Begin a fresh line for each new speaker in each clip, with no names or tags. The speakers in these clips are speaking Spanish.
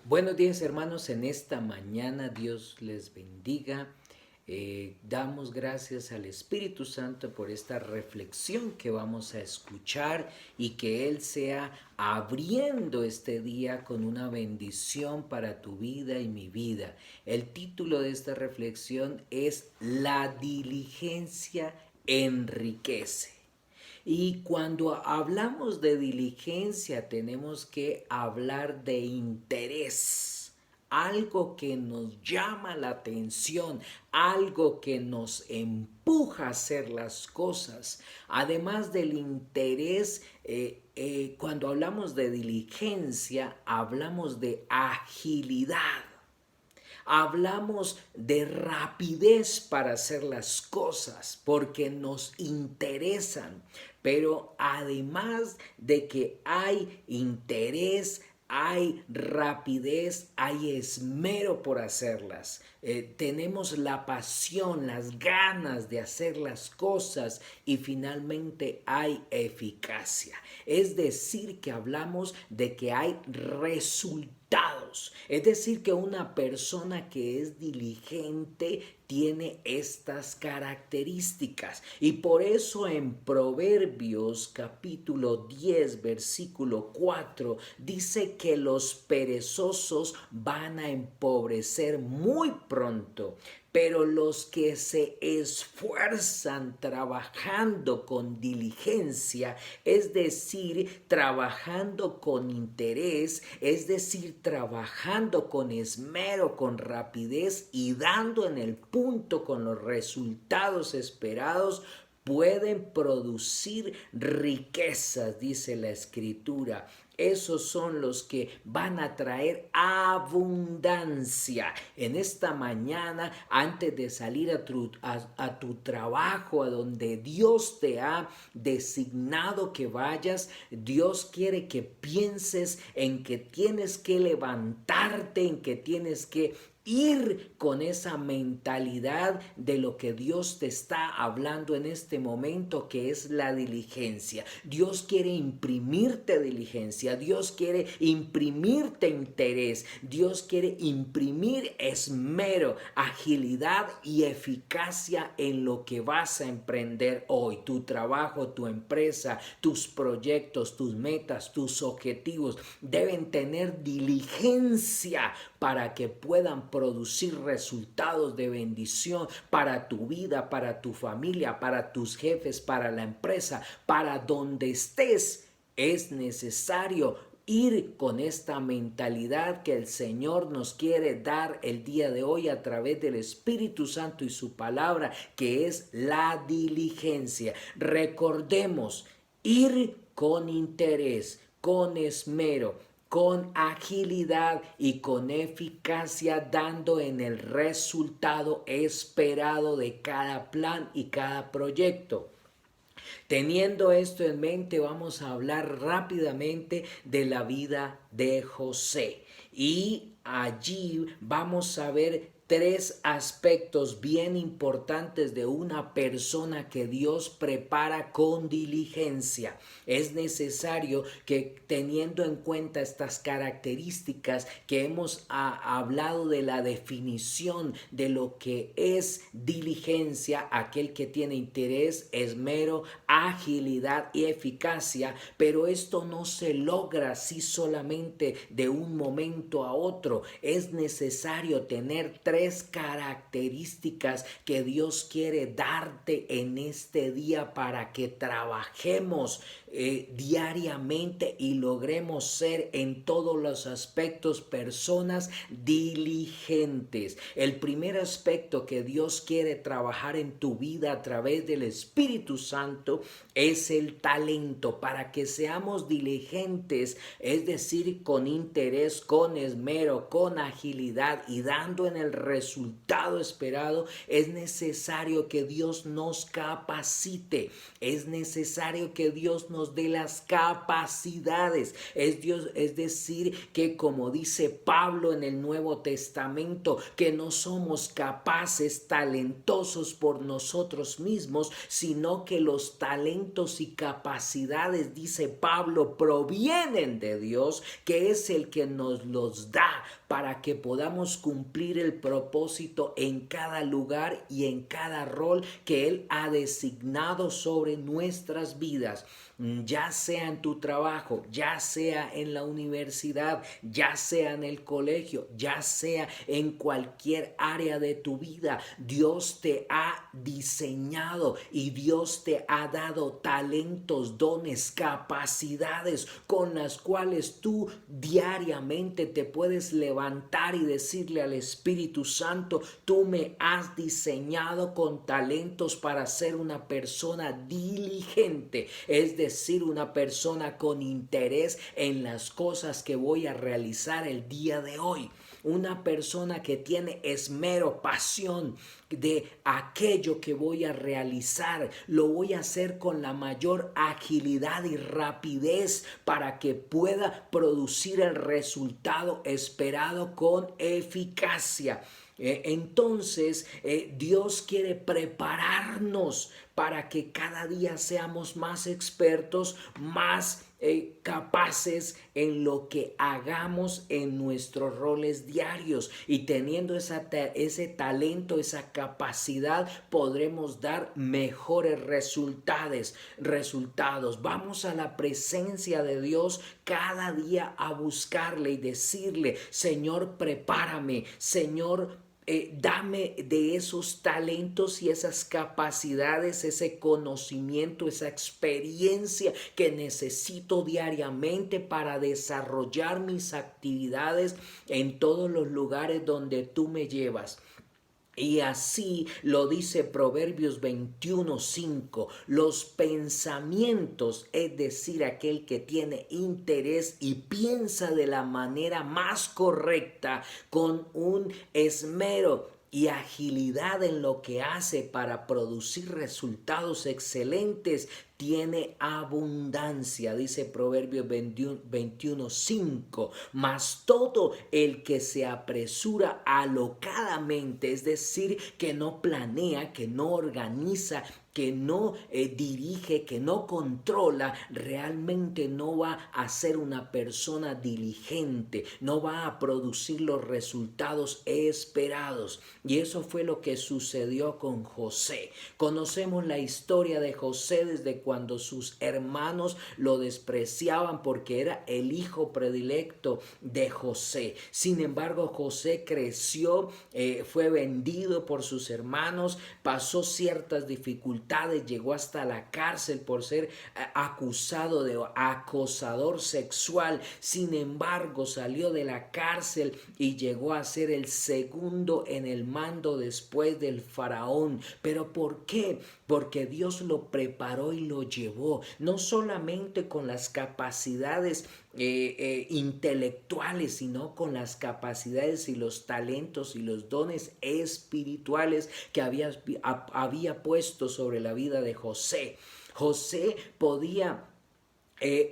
Buenos días hermanos, en esta mañana Dios les bendiga. Damos gracias al Espíritu Santo por esta reflexión que vamos a escuchar y que Él sea abriendo este día con una bendición para tu vida y mi vida. El título de esta reflexión es La diligencia enriquece. Y cuando hablamos de diligencia tenemos que hablar de interés, algo que nos llama la atención, algo que nos empuja a hacer las cosas. Además del interés, cuando hablamos de diligencia, hablamos de agilidad. Hablamos de rapidez para hacer las cosas porque nos interesan, pero además de que hay interés, hay rapidez, hay esmero por hacerlas. Tenemos la pasión, las ganas de hacer las cosas y finalmente hay eficacia. Es decir, que hablamos de que hay resultados. Es decir, que una persona que es diligente tiene estas características. Y por eso en Proverbios capítulo 10 versículo 4 dice que los perezosos van a empobrecer muy pronto, pero los que se esfuerzan trabajando con diligencia, es decir, trabajando con interés, es decir, trabajando con esmero, con rapidez y dando en el punto con los resultados esperados, pueden producir riquezas, dice la escritura. Esos son los que van a traer abundancia. En esta mañana, antes de salir a tu trabajo, a donde Dios te ha designado que vayas, Dios quiere que pienses en que tienes que levantarte, en que tienes que ir con esa mentalidad de lo que Dios te está hablando en este momento, que es la diligencia. Dios quiere imprimirte diligencia, Dios quiere imprimirte interés, Dios quiere imprimir esmero, agilidad y eficacia en lo que vas a emprender hoy. Tu trabajo, tu empresa, tus proyectos, tus metas, tus objetivos deben tener diligencia para que puedan producir resultados de bendición para tu vida, para tu familia, para tus jefes, para la empresa, para donde estés. Es necesario ir con esta mentalidad que el Señor nos quiere dar el día de hoy a través del Espíritu Santo y su palabra, que es la diligencia. Recordemos, ir con interés, con esmero, con agilidad y con eficacia, dando en el resultado esperado de cada plan y cada proyecto. Teniendo esto en mente, vamos a hablar rápidamente de la vida de José. Y allí vamos a ver tres aspectos bien importantes de una persona que Dios prepara con diligencia. Es necesario que, teniendo en cuenta estas características que hemos hablado de la definición de lo que es diligencia, aquel que tiene interés, esmero, agilidad y eficacia, pero esto no se logra así solamente de un momento a otro. Es necesario tener tres características que Dios quiere darte en este día para que trabajemos diariamente y logremos ser en todos los aspectos personas diligentes. El primer aspecto que Dios quiere trabajar en tu vida a través del Espíritu Santo es el talento, para que seamos diligentes, es decir, con interés, con esmero, con agilidad y dando en el resultado esperado, es necesario que Dios nos capacite, es necesario que Dios nos dé las capacidades. Es decir, que como dice Pablo en el Nuevo Testamento, que no somos capaces, talentosos por nosotros mismos, sino que los talentos y capacidades, dice Pablo, provienen de Dios, que es el que nos los da para que podamos cumplir el propósito en cada lugar y en cada rol que Él ha designado sobre nuestras vidas, ya sea en tu trabajo, ya sea en la universidad, ya sea en el colegio, ya sea en cualquier área de tu vida. Dios te ha diseñado y Dios te ha dado talentos, dones, capacidades con las cuales tú diariamente te puedes levantar y decirle al Espíritu Santo: tú me has diseñado con talentos para ser una persona diligente, es decir, una persona con interés en las cosas que voy a realizar el día de hoy. Una persona que tiene esmero, pasión de aquello que voy a realizar. Lo voy a hacer con la mayor agilidad y rapidez para que pueda producir el resultado esperado con eficacia. Entonces, Dios quiere prepararnos para que cada día seamos más expertos, más capaces en lo que hagamos en nuestros roles diarios, y teniendo ese talento, esa capacidad, podremos dar mejores resultados. Vamos a la presencia de Dios cada día a buscarle y decirle: Señor, prepárame, Señor, dame de esos talentos y esas capacidades, ese conocimiento, esa experiencia que necesito diariamente para desarrollar mis actividades en todos los lugares donde tú me llevas. Y así lo dice Proverbios 21:5. Los pensamientos, es decir, aquel que tiene interés y piensa de la manera más correcta, con un esmero y agilidad en lo que hace para producir resultados excelentes, tiene abundancia, dice Proverbios 21:5. Mas todo el que se apresura alocadamente, es decir, que no planea, que no organiza, que no dirige, que no controla, realmente no va a ser una persona diligente, no va a producir los resultados esperados. Y eso fue lo que sucedió con José. Conocemos la historia de José desde cuando sus hermanos lo despreciaban porque era el hijo predilecto de José. Sin embargo, José creció, fue vendido por sus hermanos, pasó ciertas dificultades, llegó hasta la cárcel por ser acusado de acosador sexual. Sin embargo, salió de la cárcel y llegó a ser el segundo en el mando después del faraón. ¿Pero por qué? Porque Dios lo preparó y lo llevó, no solamente con las capacidades intelectuales, sino con las capacidades y los talentos y los dones espirituales que había puesto sobre la vida de José. José podía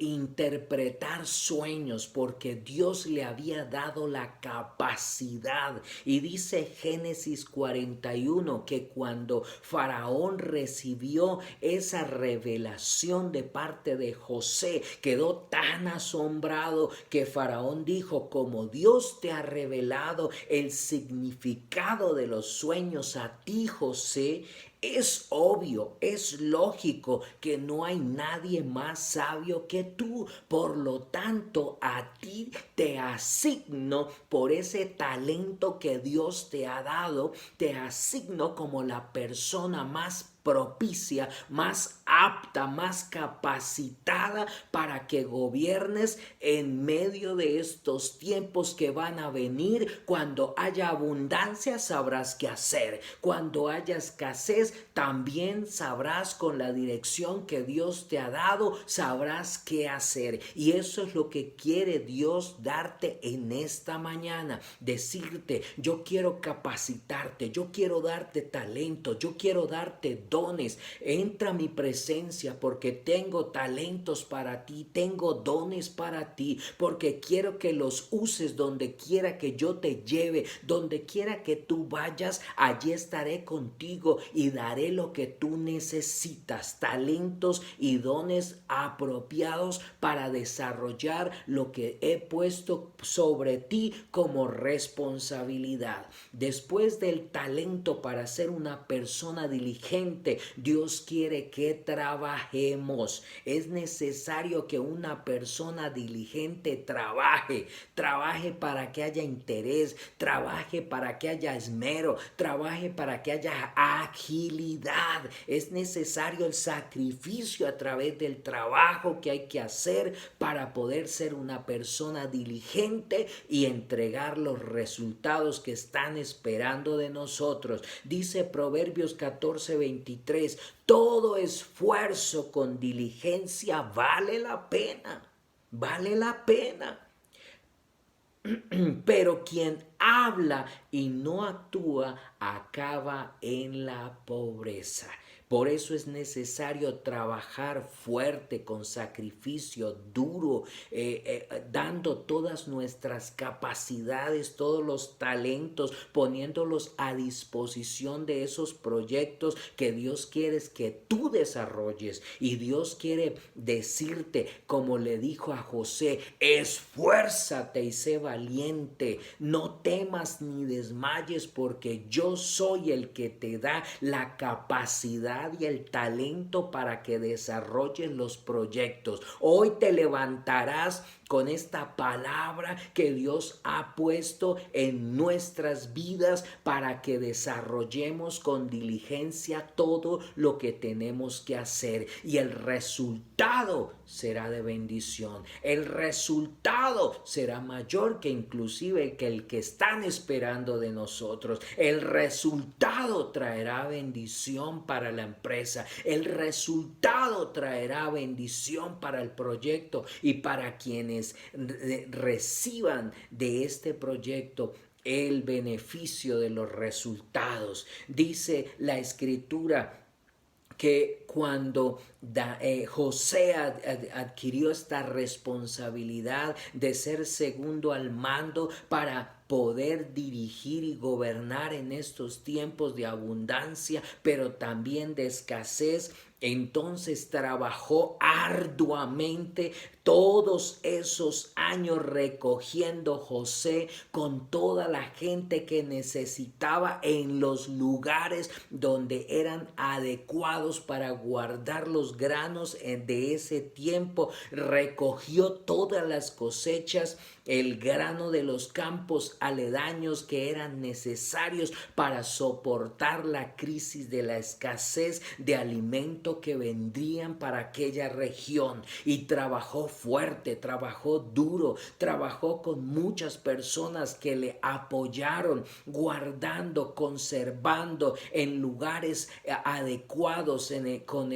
interpretar sueños porque Dios le había dado la capacidad. Y dice Génesis 41 que cuando Faraón recibió esa revelación de parte de José, quedó tan asombrado que Faraón dijo: como Dios te ha revelado el significado de los sueños a ti, José, es obvio, es lógico que no hay nadie más sabio que tú. Por lo tanto, a ti te asigno, por ese talento que Dios te ha dado, te asigno como la persona más propicia, más apta, más capacitada para que gobiernes en medio de estos tiempos que van a venir. Cuando haya abundancia sabrás qué hacer, cuando haya escasez también sabrás, con la dirección que Dios te ha dado, sabrás qué hacer. Y eso es lo que quiere Dios darte en esta mañana, decirte: yo quiero capacitarte, yo quiero darte talento, yo quiero darte dones. Entra a mi presencia porque tengo talentos para ti, tengo dones para ti, porque quiero que los uses donde quiera que yo te lleve, donde quiera que tú vayas, allí estaré contigo y daré lo que tú necesitas, talentos y dones apropiados para desarrollar lo que he puesto sobre ti como responsabilidad. Después del talento para ser una persona diligente, Dios quiere que trabajemos. Es necesario que una persona diligente trabaje para que haya interés, trabaje para que haya esmero, trabaje para que haya agilidad. Es necesario el sacrificio a través del trabajo que hay que hacer para poder ser una persona diligente y entregar los resultados que están esperando de nosotros. Dice Proverbios 14:23, todo esfuerzo con diligencia vale la pena, vale la pena. Pero quien habla y no actúa acaba en la pobreza. Por eso es necesario trabajar fuerte, con sacrificio duro, dando todas nuestras capacidades, todos los talentos, poniéndolos a disposición de esos proyectos que Dios quiere que tú desarrolles. Y Dios quiere decirte, como le dijo a José: esfuérzate y sé valiente, no temas ni desmayes, porque yo soy el que te da la capacidad y el talento para que desarrolles los proyectos. Hoy te levantarás con esta palabra que Dios ha puesto en nuestras vidas para que desarrollemos con diligencia todo lo que tenemos que hacer, y el resultado será de bendición. El resultado será mayor que inclusive el que están esperando de nosotros. El resultado traerá bendición para la empresa. El resultado traerá bendición para el proyecto y para quienes reciban de este proyecto el beneficio de los resultados. Dice la Escritura que cuando José adquirió esta responsabilidad de ser segundo al mando para poder dirigir y gobernar en estos tiempos de abundancia, pero también de escasez, entonces trabajó arduamente todos esos años, recogiendo José con toda la gente que necesitaba en los lugares donde eran adecuados para guardar los granos de ese tiempo. Recogió todas las cosechas, el grano de los campos aledaños que eran necesarios para soportar la crisis de la escasez de alimento que vendrían para aquella región. Y trabajó fuerte, trabajó duro, trabajó con muchas personas que le apoyaron, guardando, conservando en lugares adecuados, con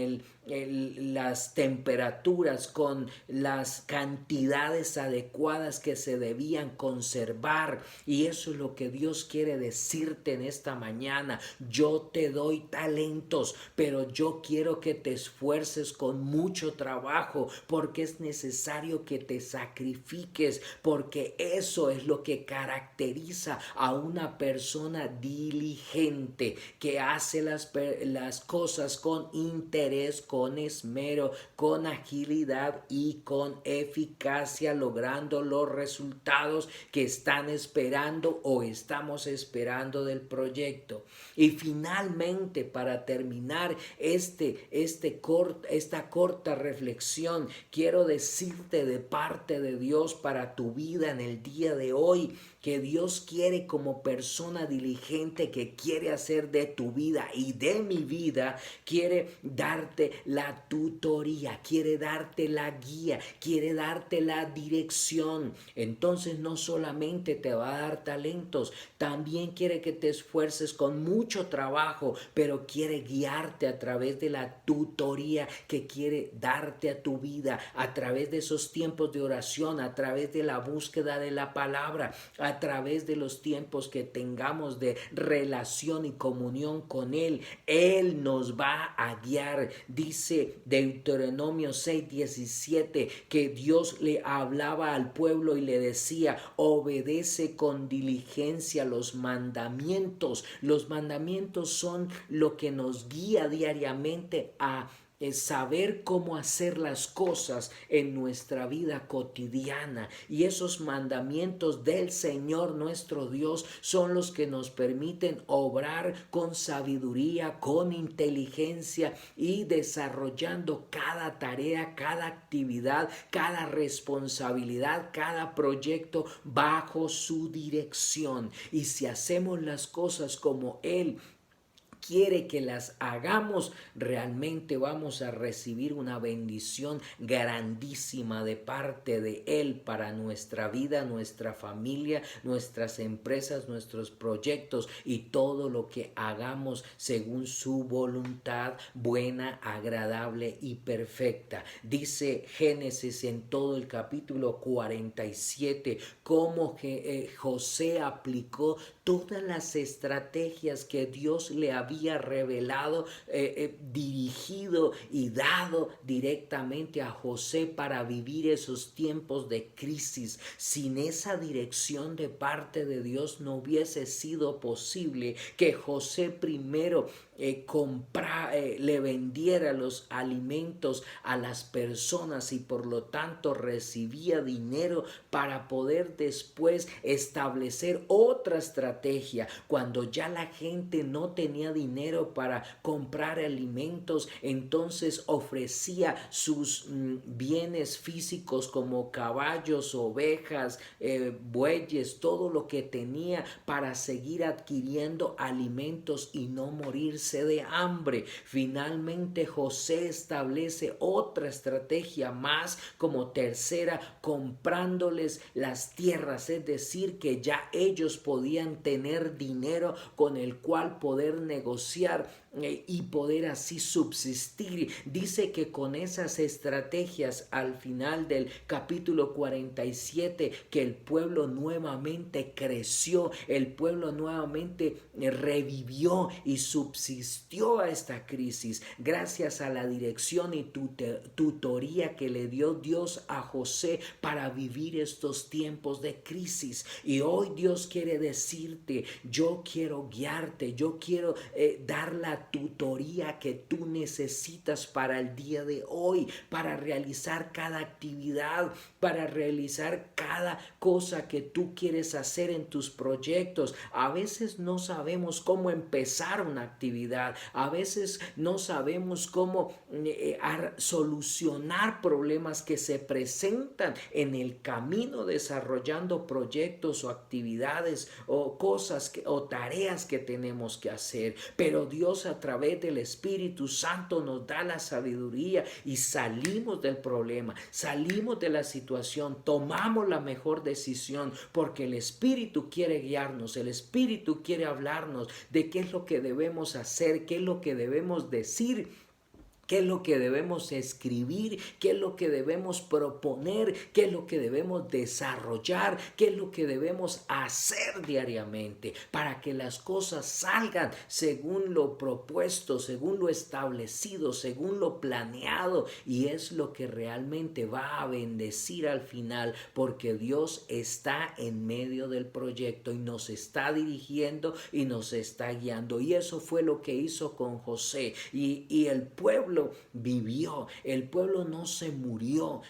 las temperaturas, con las cantidades adecuadas que se debían conservar. Y eso es lo que Dios quiere decirte en esta mañana. Yo te doy talentos, pero yo quiero que te esfuerces con mucho trabajo, porque es necesario que te sacrifiques, porque eso es lo que caracteriza a una persona diligente, que hace las cosas con interés, con esmero, con agilidad y con eficacia, logrando los resultados que están esperando o estamos esperando del proyecto. Y finalmente, para terminar esta corta reflexión, quiero decirte de parte de Dios para tu vida en el día de hoy, que Dios quiere, como persona diligente que quiere hacer de tu vida y de mi vida, quiere darte la tutoría, quiere darte la guía, quiere darte la dirección. Entonces no solamente te va a dar talentos, también quiere que te esfuerces con mucho trabajo, pero quiere guiarte a través de la tutoría que quiere darte a tu vida, a través de esos tiempos de oración, a través de la búsqueda de la palabra, a través de los tiempos que tengamos de relación y comunión con Él. Él nos va a guiar. Dice Deuteronomio 6:17 que Dios le hablaba al pueblo y le decía: obedece con diligencia los mandamientos. Los mandamientos son lo que nos guía diariamente a es saber cómo hacer las cosas en nuestra vida cotidiana, y esos mandamientos del Señor nuestro Dios son los que nos permiten obrar con sabiduría, con inteligencia y desarrollando cada tarea, cada actividad, cada responsabilidad, cada proyecto bajo su dirección. Y si hacemos las cosas como Él quiere que las hagamos, realmente vamos a recibir una bendición grandísima de parte de Él para nuestra vida, nuestra familia, nuestras empresas, nuestros proyectos y todo lo que hagamos según su voluntad buena, agradable y perfecta. Dice Génesis en todo el capítulo 47 cómo José aplicó todas las estrategias que Dios le había revelado, dirigido y dado directamente a José para vivir esos tiempos de crisis. Sin esa dirección de parte de Dios no hubiese sido posible que José primero le vendiera los alimentos a las personas y por lo tanto recibía dinero para poder después establecer otra estrategia. Cuando ya la gente no tenía dinero para comprar alimentos, entonces ofrecía sus bienes físicos como caballos, ovejas, bueyes, todo lo que tenía para seguir adquiriendo alimentos y no morirse de hambre. Finalmente José establece otra estrategia más como tercera, comprándoles las tierras, es decir, que ya ellos podían tener dinero con el cual poder negociar y poder así subsistir. Dice que con esas estrategias al final del capítulo 47 que el pueblo nuevamente creció, el pueblo nuevamente revivió y subsistió a esta crisis gracias a la dirección y tutoría que le dio Dios a José para vivir estos tiempos de crisis. Y hoy Dios quiere decirte: yo quiero guiarte, yo quiero dar la tutoría que tú necesitas para el día de hoy, para realizar cada actividad, para realizar cada cosa que tú quieres hacer en tus proyectos. A veces no sabemos cómo empezar una actividad, a veces no sabemos cómo solucionar problemas que se presentan en el camino desarrollando proyectos o actividades o cosas o tareas que tenemos que hacer, pero Dios a través del Espíritu Santo nos da la sabiduría y salimos del problema, salimos de la situación, tomamos la mejor decisión porque el Espíritu quiere guiarnos, el Espíritu quiere hablarnos de qué es lo que debemos hacer, qué es lo que debemos decir, qué es lo que debemos escribir, qué es lo que debemos proponer, qué es lo que debemos desarrollar, qué es lo que debemos hacer diariamente para que las cosas salgan según lo propuesto, según lo establecido, según lo planeado, y es lo que realmente va a bendecir al final, porque Dios está en medio del proyecto y nos está dirigiendo y nos está guiando. Y eso fue lo que hizo con José, y el pueblo pueblo vivió, el pueblo no se murió,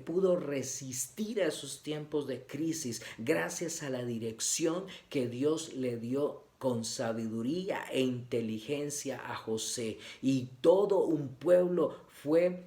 pudo resistir a esos tiempos de crisis gracias a la dirección que Dios le dio con sabiduría e inteligencia a José. Y todo un pueblo fue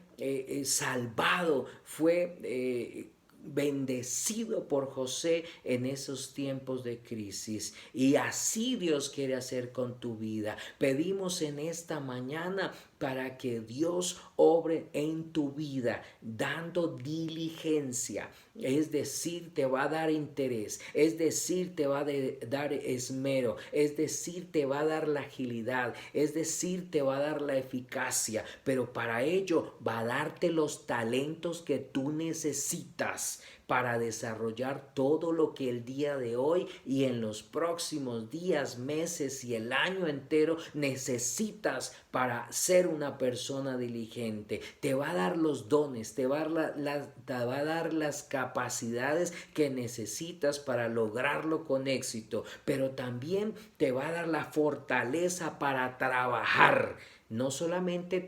salvado, fue bendecido por José en esos tiempos de crisis. Y así Dios quiere hacer con tu vida. Pedimos en esta mañana para que Dios obre en tu vida dando diligencia, es decir, te va a dar interés, es decir, te va a dar esmero, es decir, te va a dar la agilidad, es decir, te va a dar la eficacia, pero para ello va a darte los talentos que tú necesitas para desarrollar todo lo que el día de hoy y en los próximos días, meses y el año entero necesitas para ser una persona diligente. Te va a dar los dones, te va a dar las capacidades que necesitas para lograrlo con éxito, pero también te va a dar la fortaleza para trabajar, no solamente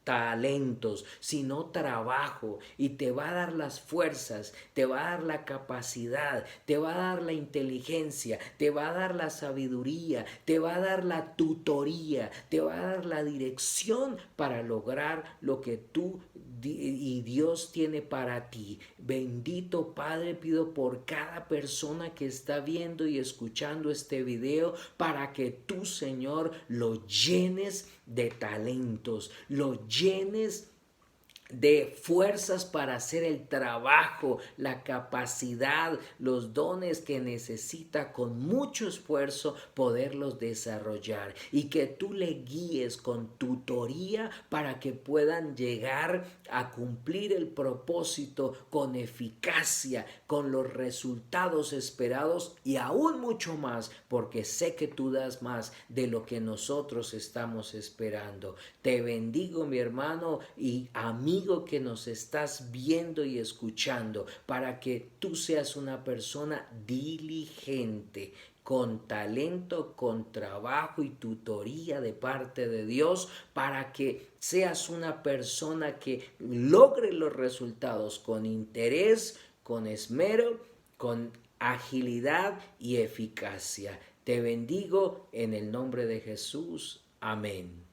talentos, sino trabajo, y te va a dar las fuerzas, te va a dar la capacidad, te va a dar la inteligencia, te va a dar la sabiduría, te va a dar la tutoría, te va a dar la dirección para lograr lo que tú y Dios tiene para ti. Bendito Padre, pido por cada persona que está viendo y escuchando este video para que tú, Señor, lo llenes de talentos, lo llenes de fuerzas para hacer el trabajo, la capacidad, los dones que necesita con mucho esfuerzo poderlos desarrollar, y que tú le guíes con tutoría para que puedan llegar a cumplir el propósito con eficacia, con los resultados esperados y aún mucho más, porque sé que tú das más de lo que nosotros estamos esperando. Te bendigo, mi hermano y amigo que nos estás viendo y escuchando, para que tú seas una persona diligente, con talento, con trabajo y tutoría de parte de Dios, para que seas una persona que logre los resultados con interés, con esmero, con agilidad y eficacia. Te bendigo en el nombre de Jesús. Amén.